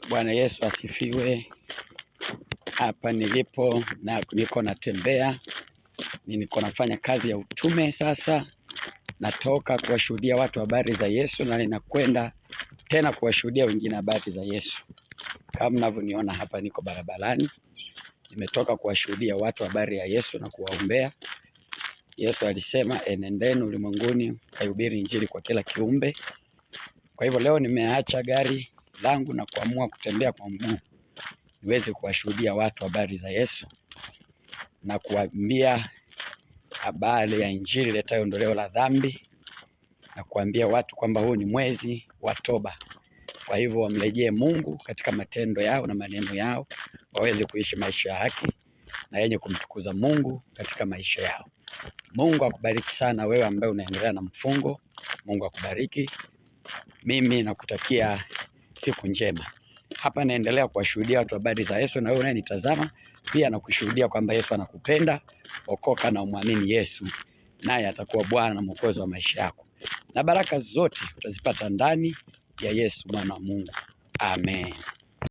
Bwana Yesu asifiwe. Hapa nilipo na niko natembea, niko nafanya kazi ya utume. Sasa natoka kuwashuhudia watu habari za Yesu na ninakwenda tena kuwashuhudia wengine habari za Yesu. Kama mnavyoniona hapa, niko barabarani, nimetoka kuwashuhudia watu habari ya Yesu na kuwaombea. Yesu alisema enendeni ulimwenguni kahubiri injili kwa kila kiumbe. Kwa hivyo leo nimeacha gari langu na kuamua kutembea kwa mguu niweze kuwashuhudia watu habari za Yesu na kuambia habari ya injili iletayo ondoleo la dhambi, na kuambia watu kwamba huu ni mwezi wa toba. Kwa hivyo wamrejee Mungu katika matendo yao na maneno yao, waweze kuishi maisha ya haki na yenye kumtukuza Mungu katika maisha yao. Mungu akubariki sana wewe ambaye unaendelea na mfungo. Mungu akubariki. Mimi nakutakia siku njema. Hapa naendelea kuwashuhudia watu habari za Yesu, na wewe unanitazama pia nakushuhudia kwamba Yesu anakupenda. Okoka na umwamini Yesu, naye atakuwa Bwana na Mwokozi wa maisha yako, na baraka zote utazipata ndani ya Yesu mwana wa Mungu. Amen.